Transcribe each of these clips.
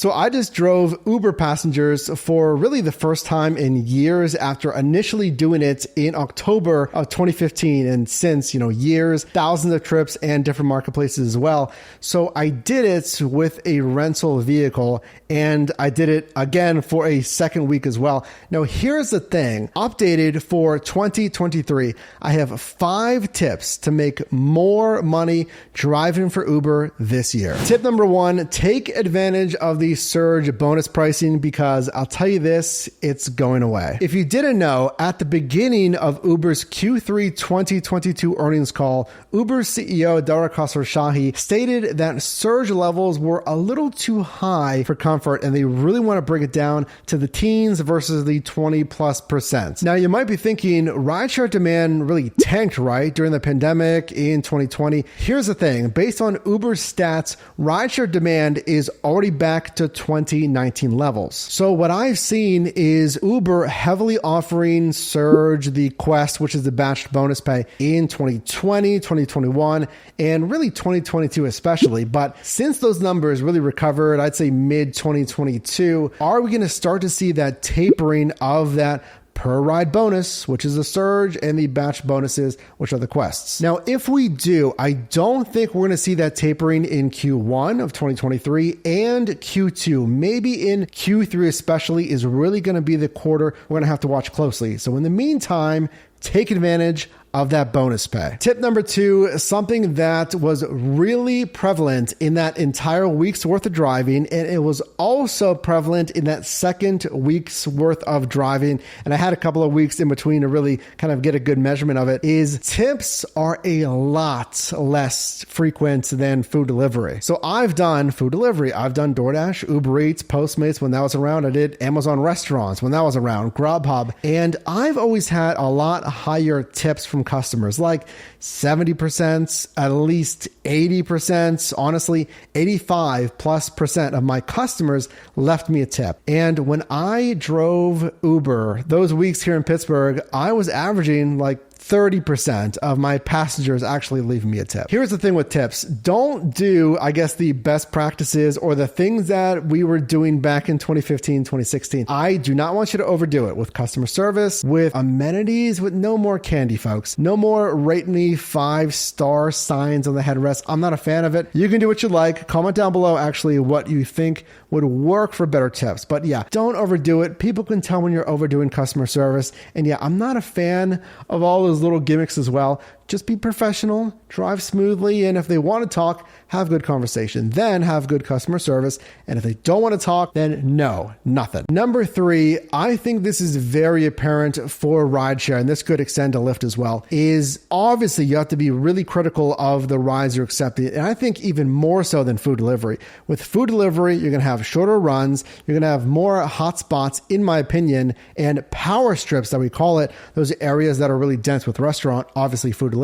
So I just drove Uber passengers for really the first time in years after initially doing it in October of 2015. And since, years, thousands of trips and different marketplaces as well. So I did it with a rental vehicle, and I did it again for a second week as well. Now, here's the thing. Updated for 2023, I have 5 tips to make more money driving for Uber this year. Tip number 1, take advantage of the surge bonus pricing, because I'll tell you this, it's going away. If you didn't know, at the beginning of Uber's Q3 2022 earnings call, Uber's CEO Dara Khosrowshahi stated that surge levels were a little too high for comfort, and they really want to bring it down to the teens versus the 20+%. Now, you might be thinking, rideshare demand really tanked, right, during the pandemic in 2020. Here's the thing. Based on Uber's stats, rideshare demand is already back to 2019 levels. So what I've seen is Uber heavily offering Surge, the Quest, which is the batched bonus pay, in 2020, 2021, and really 2022 especially. But since those numbers really recovered, I'd say mid-2022, are we going to start to see that tapering of that per ride bonus, which is the Surge, and the batch bonuses, which are the Quests? Now, if we do, I don't think we're going to see that tapering in Q1 of 2023 and Q2. Maybe in Q3 especially is really going to be the quarter we're going to have to watch closely. So in the meantime, take advantage of that bonus pay. Tip number 2, something that was really prevalent in that entire week's worth of driving, and it was also prevalent in that second week's worth of driving, and I had a couple of weeks in between to really kind of get a good measurement of it, is tips are a lot less frequent than food delivery. So I've done food delivery. I've done DoorDash, Uber Eats, Postmates when that was around. I did Amazon restaurants when that was around, Grubhub, and I've always had a lot higher tips from customers, like 70%, at least 80%, honestly, 85+% of my customers left me a tip. And when I drove Uber those weeks here in Pittsburgh, I was averaging like 30% of my passengers actually leave me a tip. Here's the thing with tips. Don't do, I guess, the best practices or the things that we were doing back in 2015, 2016. I do not want you to overdo it with customer service, with amenities, with no more candy, folks. No more rate me 5-star signs on the headrest. I'm not a fan of it. You can do what you like. Comment down below actually what you think would work for better tips. But yeah, don't overdo it. People can tell when you're overdoing customer service. And yeah, I'm not a fan of all those little gimmicks as well. Just be professional, drive smoothly, and if they want to talk, have good conversation. Then have good customer service. And if they don't want to talk, then no, nothing. Number 3, I think this is very apparent for rideshare, and this could extend to Lyft as well, is obviously you have to be really critical of the rides you're accepting. And I think even more so than food delivery. With food delivery, you're going to have shorter runs. You're going to have more hotspots, in my opinion, and power strips that we call it. Those areas that are really dense with restaurant, obviously food delivery.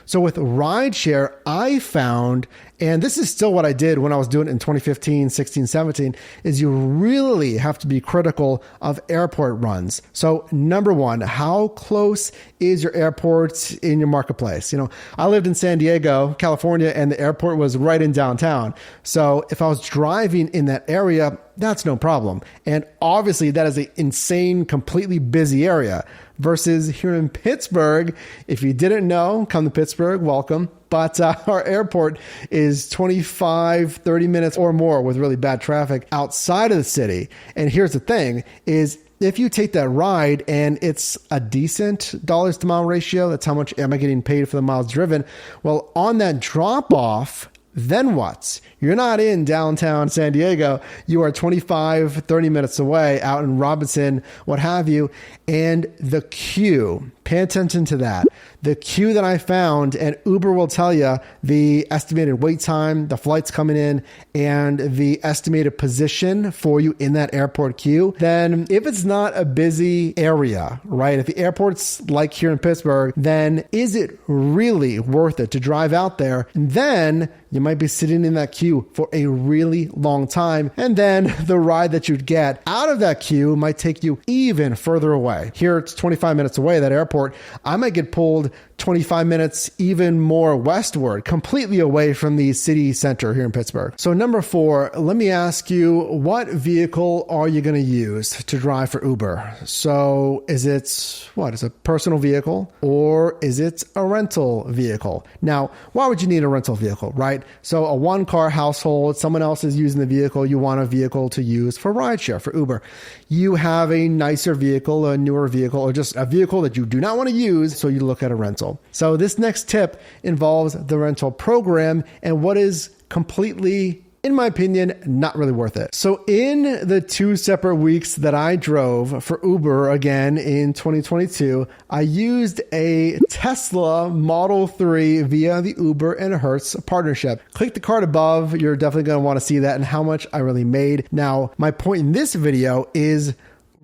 So with rideshare, I found, and this is still what I did when I was doing it in 2015, 16, 17, is you really have to be critical of airport runs. So number 1, how close is your airport in your marketplace? I lived in San Diego, California, and the airport was right in downtown. So if I was driving in that area, that's no problem. And obviously that is an insane, completely busy area. Versus here in Pittsburgh, if you didn't know, come to Pittsburgh, welcome. But our airport is 25, 30 minutes or more with really bad traffic outside of the city. And here's the thing is, if you take that ride and it's a decent dollars to mile ratio, that's how much am I getting paid for the miles driven. Well, on that drop off, then what? You're not in downtown San Diego. You are 25, 30 minutes away out in Robinson, what have you. And the queue, pay attention to that. The queue that I found, and Uber will tell you the estimated wait time, the flights coming in, and the estimated position for you in that airport queue. Then if it's not a busy area, right? If the airport's like here in Pittsburgh, then is it really worth it to drive out there? And then you might be sitting in that queue for a really long time. And then the ride that you'd get out of that queue might take you even further away. Here it's 25 minutes away, that airport. I might get pulled 25 minutes, even more westward, completely away from the city center here in Pittsburgh. So number 4, let me ask you, what vehicle are you going to use to drive for Uber? So is it, what, is it a personal vehicle or is it a rental vehicle? Now, why would you need a rental vehicle, right? So a one-car household, someone else is using the vehicle, you want a vehicle to use for rideshare, for Uber. You have a nicer vehicle, a newer vehicle, or just a vehicle that you do not want to use, so you look at a rental. So this next tip involves the rental program and what is completely, in my opinion, not really worth it. So in the 2 separate weeks that I drove for Uber again in 2022, I used a Tesla Model 3 via the Uber and Hertz partnership. Click the card above. You're definitely going to want to see that and how much I really made. Now, my point in this video is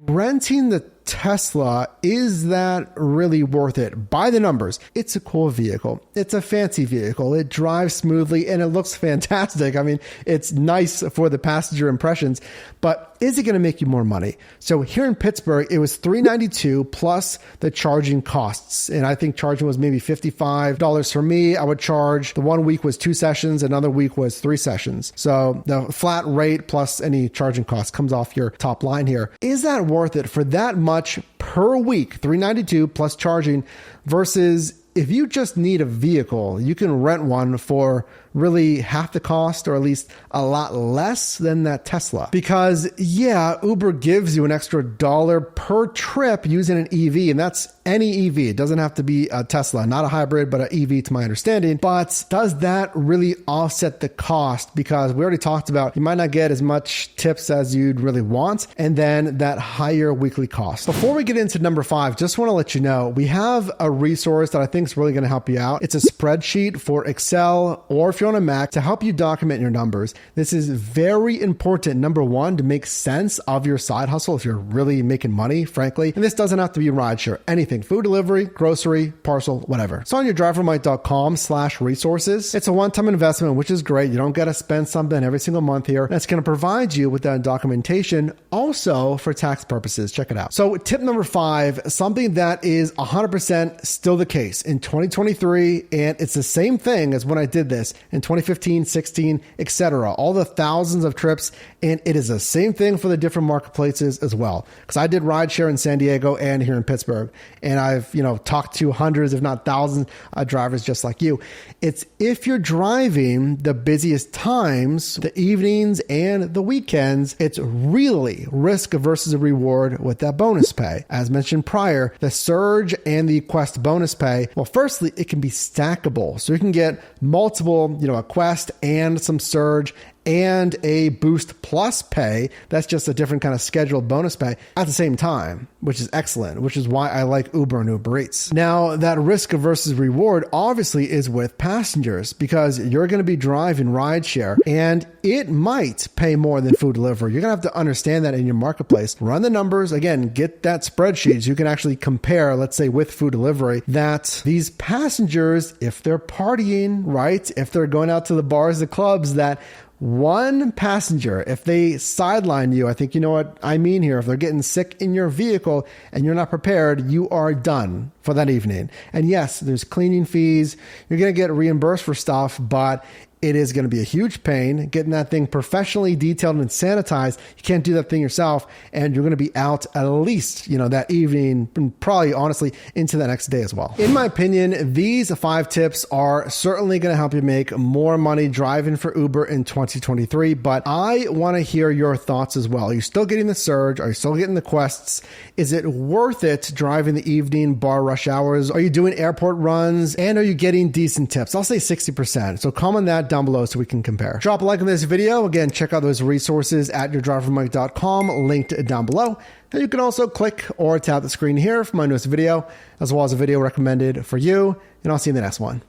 renting the Tesla, is that really worth it? By the numbers, it's a cool vehicle. It's a fancy vehicle. It drives smoothly and it looks fantastic. I mean, it's nice for the passenger impressions, but is it going to make you more money? So here in Pittsburgh, it was $392 plus the charging costs. And I think charging was maybe $55 for me. I would charge, the 1 week was 2 sessions, another week was 3 sessions. So the flat rate plus any charging costs comes off your top line here. Is that worth it for that much per week, $392 plus charging, versus if you just need a vehicle, you can rent one for really half the cost or at least a lot less than that Tesla. Because yeah, Uber gives you an extra $1 per trip using an EV, and that's any EV. It doesn't have to be a Tesla, not a hybrid, but an EV to my understanding. But does that really offset the cost? Because we already talked about you might not get as much tips as you'd really want, and then that higher weekly cost. Before we get into number 5, just want to let you know, we have a resource that I think is really going to help you out. It's a spreadsheet for Excel, or if you're on a Mac, to help you document your numbers. This is very important, number 1, to make sense of your side hustle if you're really making money, frankly. And this doesn't have to be rideshare, anything, food delivery, grocery, parcel, whatever. So on your drivermike.com/resources, it's a one-time investment, which is great. You don't got to spend something every single month here. And it's going to provide you with that documentation also for tax purposes. Check it out. So tip number 5, something that is 100% still the case in 2023, and it's the same thing as when I did this in 2015, 16, etc. All the thousands of trips, and it is the same thing for the different marketplaces as well. Because I did rideshare in San Diego and here in Pittsburgh, and I've talked to hundreds, if not thousands, of drivers just like you. It's if you're driving the busiest times, the evenings and the weekends, it's really risk versus a reward with that bonus pay. As mentioned prior, the Surge and the Quest bonus pay, well, firstly, it can be stackable. So you can get multiple, a Quest and some Surge and a Boost Plus pay. That's just a different kind of scheduled bonus pay at the same time, which is excellent, which is why I like Uber and Uber Eats. Now, that risk versus reward obviously is with passengers, because you're going to be driving rideshare and it might pay more than food delivery. You're going to have to understand that in your marketplace. Run the numbers. Again, get that spreadsheet so you can actually compare, let's say with food delivery, that these passengers, if they're partying, right? If they're going out to the bars, the clubs, that one passenger, if they sideline you, I think you know what I mean here. If they're getting sick in your vehicle and you're not prepared, you are done for that evening. And yes, there's cleaning fees. You're going to get reimbursed for stuff, but it is going to be a huge pain getting that thing professionally detailed and sanitized. You can't do that thing yourself, and you're going to be out at least, that evening, and probably honestly into the next day as well. In my opinion, these 5 tips are certainly going to help you make more money driving for Uber in 2023, but I want to hear your thoughts as well. Are you still getting the Surge? Are you still getting the Quests? Is it worth it driving the evening bar rush hours? Are you doing airport runs? And are you getting decent tips? I'll say 60%. So comment that down below so we can compare. Drop a like on this video. Again, check out those resources at yourdrivermike.com, linked down below. And you can also click or tap the screen here for my newest video, as well as a video recommended for you. And I'll see you in the next one.